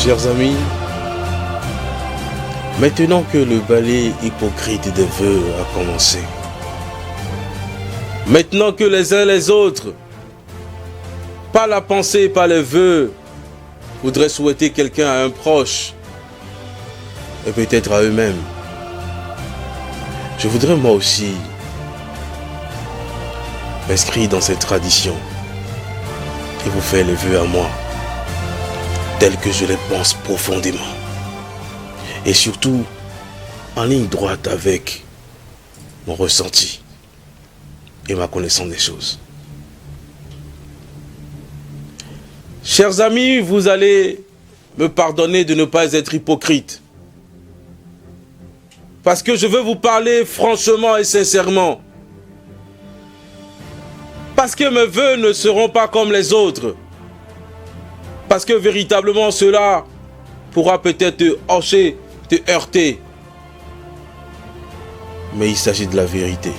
Chers amis, maintenant que le ballet hypocrite des vœux a commencé, maintenant que les uns les autres, par la pensée, par les vœux, voudraient souhaiter quelqu'un à un proche, et peut-être à eux-mêmes, je voudrais moi aussi m'inscrire dans cette tradition et vous faire les vœux à moi, tels que je les pense profondément. Et surtout, en ligne droite avec mon ressenti et ma connaissance des choses. Chers amis, vous allez me pardonner de ne pas être hypocrite. Parce que je veux vous parler franchement et sincèrement. Parce que mes vœux ne seront pas comme les autres. Parce que véritablement cela pourra peut-être te hocher, te heurter. Mais il s'agit de la vérité.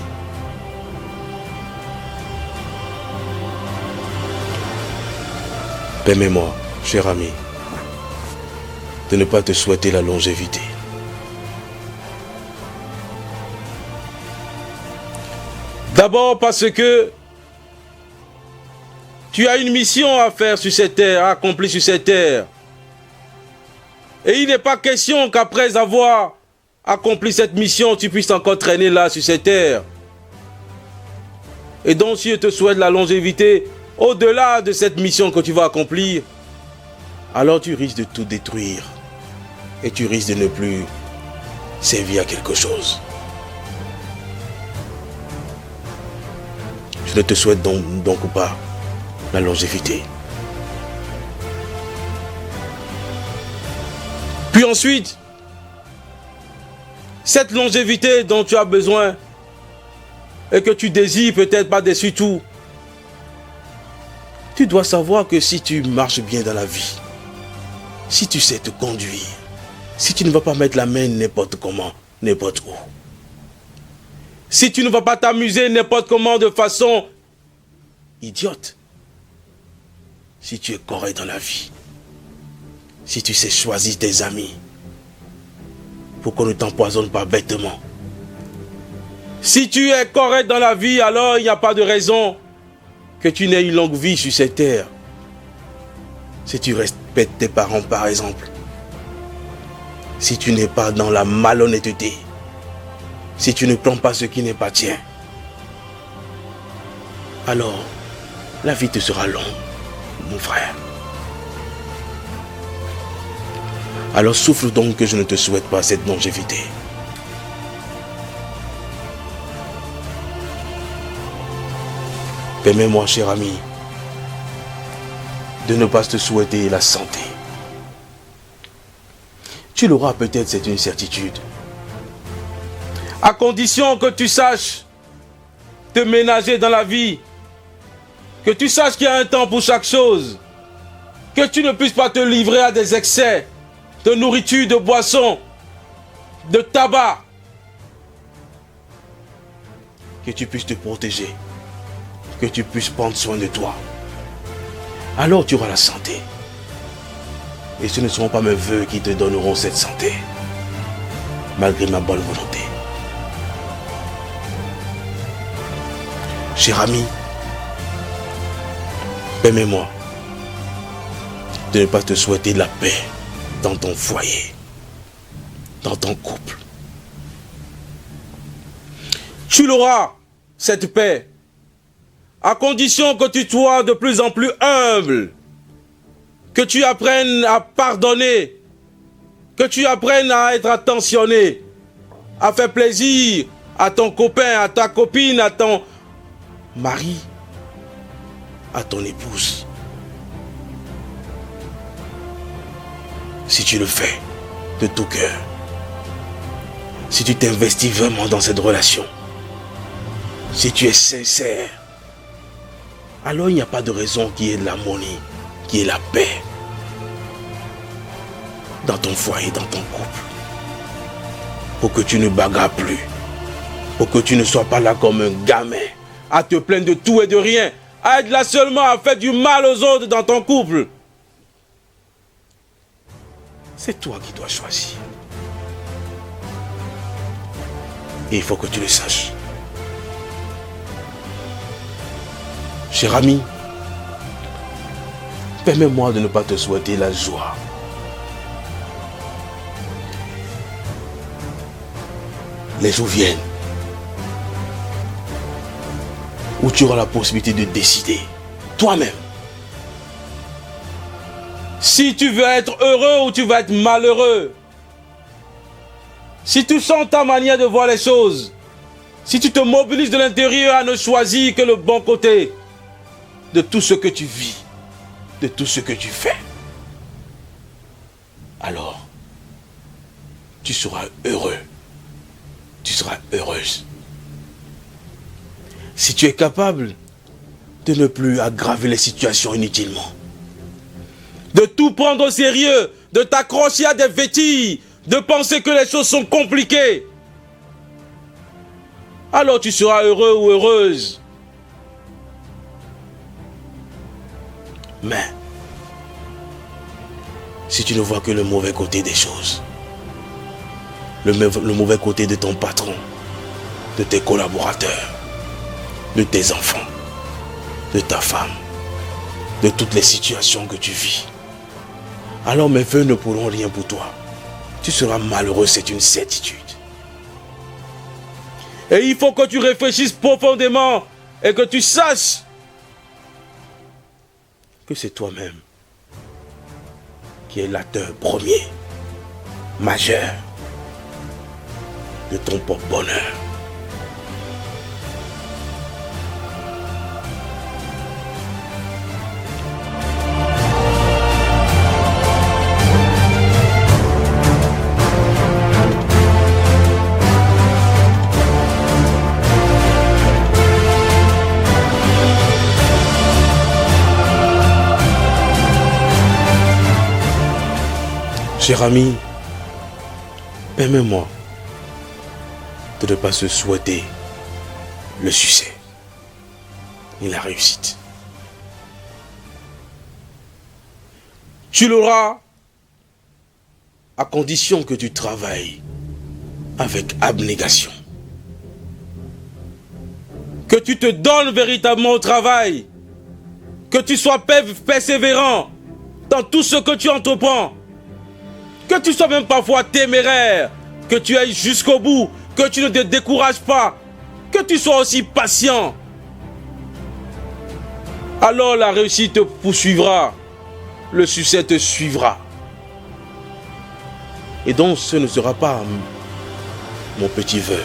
Permets-moi, cher ami, de ne pas te souhaiter la longévité. D'abord parce que tu as une mission à faire sur cette terre, à accomplir sur cette terre. Et il n'est pas question qu'après avoir accompli cette mission, tu puisses encore traîner là sur cette terre. Et donc si je te souhaite la longévité, au-delà de cette mission que tu vas accomplir, alors tu risques de tout détruire. Et tu risques de ne plus servir à quelque chose. Je ne te souhaite donc pas la longévité. Puis ensuite, cette longévité dont tu as besoin et que tu désires peut-être par-dessus tout, tu dois savoir que si tu marches bien dans la vie, si tu sais te conduire, si tu ne vas pas mettre la main n'importe comment, n'importe où, si tu ne vas pas t'amuser n'importe comment de façon idiote, si tu es correct dans la vie, si tu sais choisir tes amis pour qu'on ne t'empoisonne pas bêtement, si tu es correct dans la vie, alors il n'y a pas de raison que tu n'aies une longue vie sur cette terre. Si tu respectes tes parents par exemple, si tu n'es pas dans la malhonnêteté, si tu ne prends pas ce qui n'est pas tien, alors la vie te sera longue, mon frère. Alors souffle donc que je ne te souhaite pas cette longévité. Permets-moi, cher ami, de ne pas te souhaiter la santé. Tu l'auras peut-être, c'est une certitude. À condition que tu saches te ménager dans la vie, que tu saches qu'il y a un temps pour chaque chose, que tu ne puisses pas te livrer à des excès de nourriture, de boissons, de tabac, que tu puisses te protéger, que tu puisses prendre soin de toi. Alors tu auras la santé. Et ce ne seront pas mes vœux qui te donneront cette santé, malgré ma bonne volonté. Cher ami, permets-moi de ne pas te souhaiter la paix dans ton foyer, dans ton couple. Tu l'auras, cette paix, à condition que tu sois de plus en plus humble, que tu apprennes à pardonner, que tu apprennes à être attentionné, à faire plaisir à ton copain, à ta copine, à ton mari, à ton épouse. Si tu le fais de tout cœur, si tu t'investis vraiment dans cette relation, si tu es sincère, alors il n'y a pas de raison qu'il y ait de l'harmonie, qu'il y ait la paix dans ton foyer, dans ton couple. Pour que tu ne bagarres plus, pour que tu ne sois pas là comme un gamin, à te plaindre de tout et de rien, à être là seulement à faire du mal aux autres dans ton couple. C'est toi qui dois choisir. Et il faut que tu le saches. Cher ami, permets-moi de ne pas te souhaiter la joie. Les jours viennent où tu auras la possibilité de décider toi-même si tu veux être heureux ou tu vas être malheureux. Si tu sens ta manière de voir les choses, si tu te mobilises de l'intérieur à ne choisir que le bon côté de tout ce que tu vis, de tout ce que tu fais, alors tu seras heureux, tu seras heureuse. Si tu es capable de ne plus aggraver les situations inutilement, de tout prendre au sérieux, de t'accrocher à des vêtilles, de penser que les choses sont compliquées, alors tu seras heureux ou heureuse. Mais, si tu ne vois que le mauvais côté des choses, le mauvais côté de ton patron, de tes collaborateurs, de tes enfants, de ta femme, de toutes les situations que tu vis, alors mes vœux ne pourront rien pour toi. Tu seras malheureux, c'est une certitude. Et il faut que tu réfléchisses profondément et que tu saches que c'est toi-même qui est l'acteur premier, majeur de ton propre bonheur. Cher ami, permets-moi de ne pas se souhaiter le succès et la réussite. Tu l'auras à condition que tu travailles avec abnégation. Que tu te donnes véritablement au travail. Que tu sois persévérant dans tout ce que tu entreprends. Que tu sois même parfois téméraire, que tu ailles jusqu'au bout, que tu ne te décourages pas, que tu sois aussi patient. Alors la réussite te poursuivra, le succès te suivra. Et donc ce ne sera pas mon petit vœu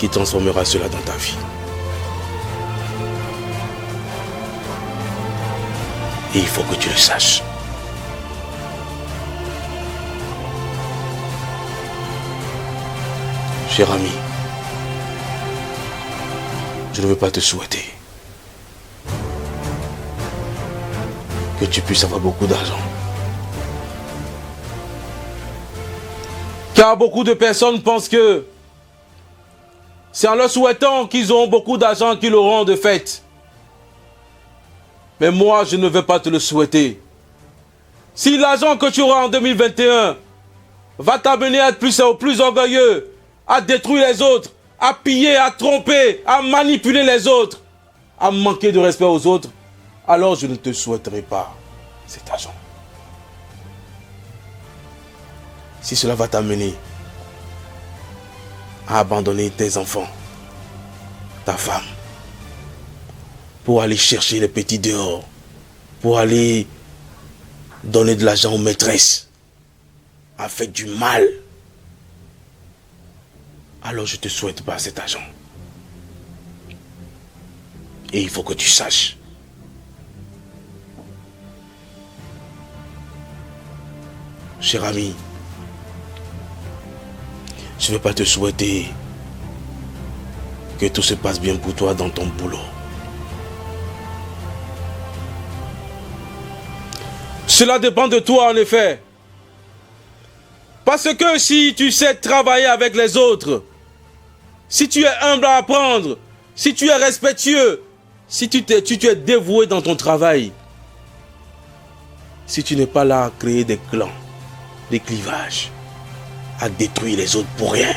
qui transformera cela dans ta vie. Et il faut que tu le saches. Cher ami, je ne veux pas te souhaiter que tu puisses avoir beaucoup d'argent. Car beaucoup de personnes pensent que c'est en leur souhaitant qu'ils auront beaucoup d'argent qu'ils l'auront de fait. Mais moi, je ne veux pas te le souhaiter. Si l'argent que tu auras en 2021 va t'amener à être plus orgueilleux, à détruire les autres, à piller, à tromper, à manipuler les autres, à manquer de respect aux autres, alors je ne te souhaiterai pas cet argent. Si cela va t'amener à abandonner tes enfants, ta femme, pour aller chercher les petits dehors, pour aller donner de l'argent aux maîtresses, à faire du mal, alors je ne te souhaite pas cet argent. Et il faut que tu saches cher ami, je ne vais pas te souhaiter que tout se passe bien pour toi dans ton boulot. Cela dépend de toi en effet. Parce que si tu sais travailler avec les autres, si tu es humble à apprendre, si tu es respectueux, si tu es dévoué dans ton travail, si tu n'es pas là à créer des clans, des clivages, à détruire les autres pour rien,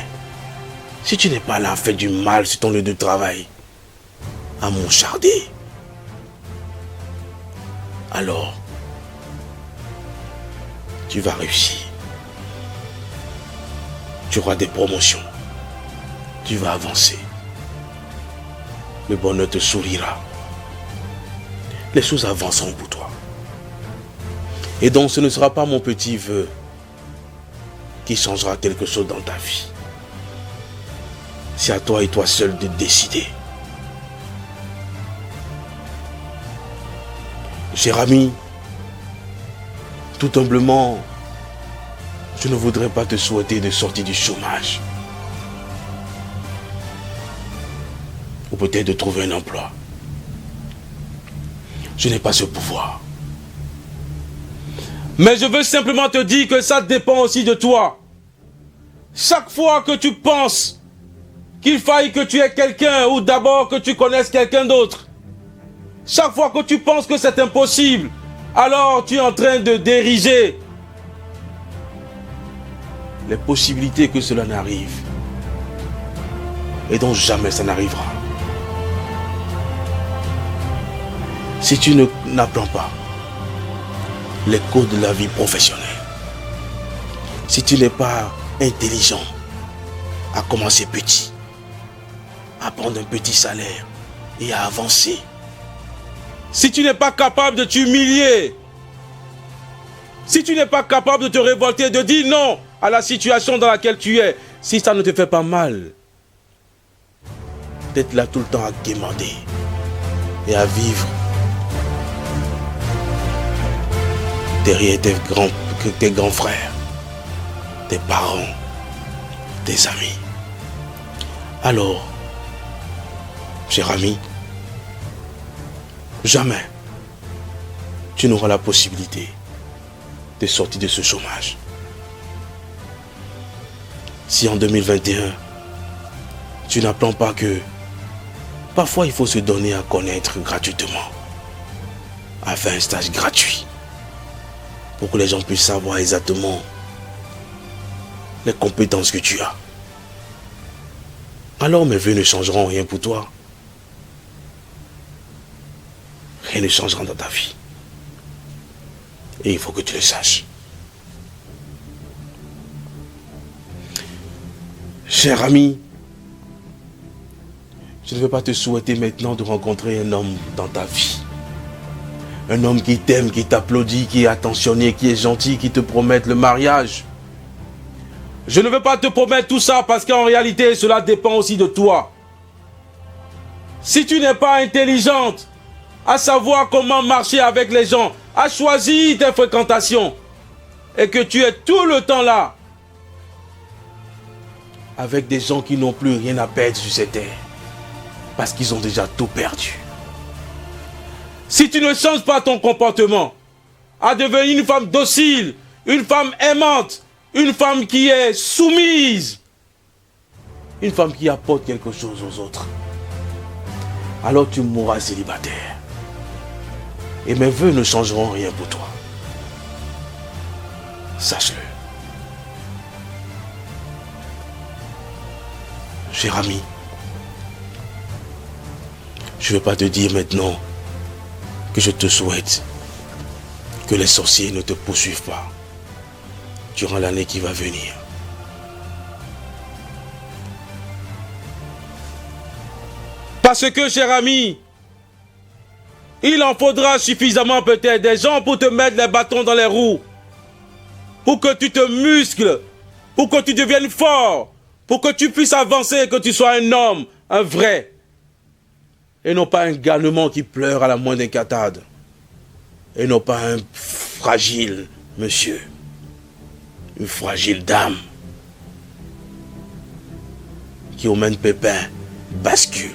si tu n'es pas là à faire du mal sur ton lieu de travail, à moucharder, alors tu vas réussir. Tu auras des promotions. Tu vas avancer. Le bonheur te sourira. Les choses avanceront pour toi. Et donc ce ne sera pas mon petit vœu qui changera quelque chose dans ta vie. C'est à toi et toi seul de décider. Cher ami, tout humblement, je ne voudrais pas te souhaiter de sortir du chômage. Ou peut-être de trouver un emploi. Je n'ai pas ce pouvoir. Mais je veux simplement te dire que ça dépend aussi de toi. Chaque fois que tu penses qu'il faille que tu aies quelqu'un ou d'abord que tu connaisses quelqu'un d'autre, chaque fois que tu penses que c'est impossible, alors tu es en train de diriger les possibilités que cela n'arrive. Et donc jamais ça n'arrivera. Si tu n'apprends pas les codes de la vie professionnelle, si tu n'es pas intelligent à commencer petit, à prendre un petit salaire et à avancer, si tu n'es pas capable de t'humilier, si tu n'es pas capable de te révolter, de dire non à la situation dans laquelle tu es, si ça ne te fait pas mal, d'être là tout le temps à quémander et à vivre derrière tes grands frères, tes parents, tes amis. Alors, cher ami, jamais tu n'auras la possibilité de sortir de ce chômage. Si en 2021, tu n'apprends pas que parfois il faut se donner à connaître gratuitement, à faire un stage gratuit, pour que les gens puissent savoir exactement les compétences que tu as. Alors mes vœux ne changeront rien pour toi. Rien ne changera dans ta vie. Et il faut que tu le saches. Cher ami, je ne veux pas te souhaiter maintenant de rencontrer un homme dans ta vie. Un homme qui t'aime, qui t'applaudit, qui est attentionné, qui est gentil, qui te promette le mariage. Je ne veux pas te promettre tout ça parce qu'en réalité, cela dépend aussi de toi. Si tu n'es pas intelligente à savoir comment marcher avec les gens, à choisir tes fréquentations, et que tu es tout le temps là, avec des gens qui n'ont plus rien à perdre sur cette terre, parce qu'ils ont déjà tout perdu. Si tu ne changes pas ton comportement, à devenir une femme docile, une femme aimante, une femme qui est soumise, une femme qui apporte quelque chose aux autres, alors tu mourras célibataire. Et mes vœux ne changeront rien pour toi. Sache-le. Cher ami, je ne vais pas te dire maintenant que je te souhaite que les sorciers ne te poursuivent pas durant l'année qui va venir. Parce que, cher ami, il en faudra suffisamment peut-être des gens pour te mettre les bâtons dans les roues, pour que tu te muscles, pour que tu deviennes fort, pour que tu puisses avancer, que tu sois un homme, un vrai, et non pas un garnement qui pleure à la moindre incartade, et non pas un fragile monsieur, une fragile dame, qui au même pépin bascule.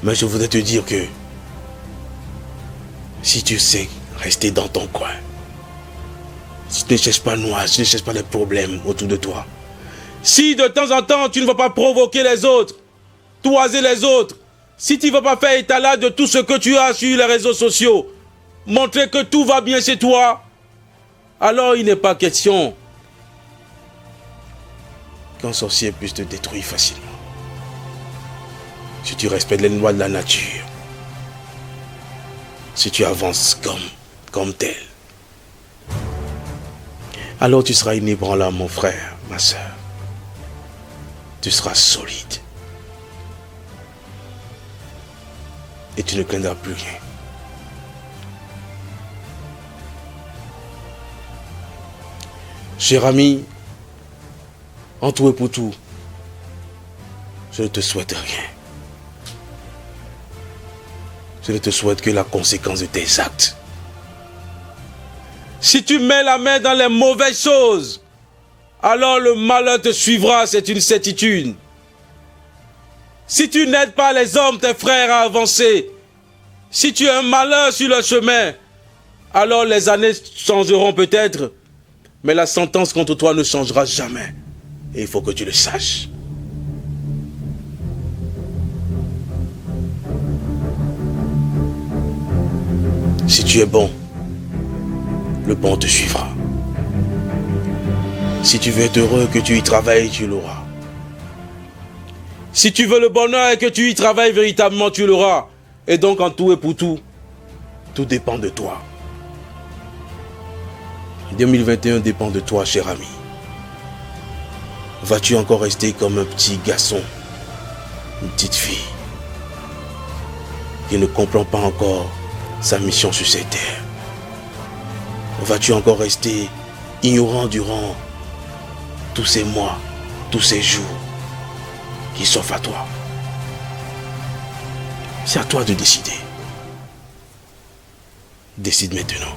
Mais je voudrais te dire que si tu sais rester dans ton coin, si tu ne cherches pas noir, si tu ne cherches pas les problèmes autour de toi, si de temps en temps tu ne vas pas provoquer les autres, toiser les autres, Si tu ne vas pas faire étalage de tout ce que tu as sur les réseaux sociaux, montrer que tout va bien chez toi, alors il n'est pas question qu'un sorcier puisse te détruire facilement. Si tu respectes les lois de la nature, si tu avances comme tel, alors tu seras inébranlable, mon frère, ma soeur. Tu seras solide. Et tu ne craindras plus rien. Cher ami, en tout et pour tout, je ne te souhaite rien. Je ne te souhaite que la conséquence de tes actes. Si tu mets la main dans les mauvaises choses, alors le malheur te suivra, c'est une certitude. Si tu n'aides pas les hommes, tes frères, à avancer, si tu as un malheur sur le chemin, alors les années changeront peut-être, mais la sentence contre toi ne changera jamais. Et il faut que tu le saches. Si tu es bon, le bon te suivra. Si tu veux être heureux, que tu y travailles, tu l'auras. Si tu veux le bonheur et que tu y travailles véritablement, tu l'auras. Et donc en tout et pour tout, tout dépend de toi. 2021 dépend de toi, cher ami. Vas-tu encore rester comme un petit garçon, une petite fille, qui ne comprend pas encore sa mission sur cette terre? Vas-tu encore rester ignorant durant tous ces mois, tous ces jours qui s'offrent à toi? C'est à toi de décider. Décide maintenant.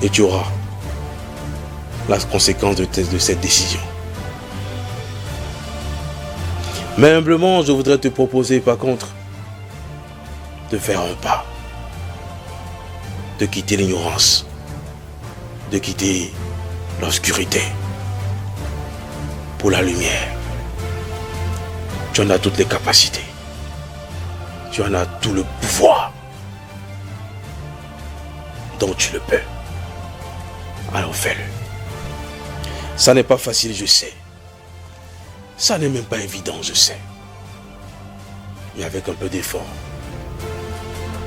Et tu auras la conséquence de cette décision. Mais humblement, je voudrais te proposer par contre de faire un pas, de quitter l'ignorance, de quitter l'obscurité pour la lumière. Tu en as toutes les capacités. Tu en as tout le pouvoir. Donc tu le peux. Alors fais-le. Ça n'est pas facile, je sais. Ça n'est même pas évident, je sais. Mais avec un peu d'effort,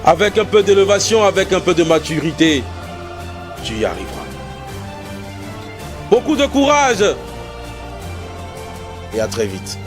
avec un peu d'élévation, avec un peu de maturité, tu y arriveras. Beaucoup de courage. Et à très vite.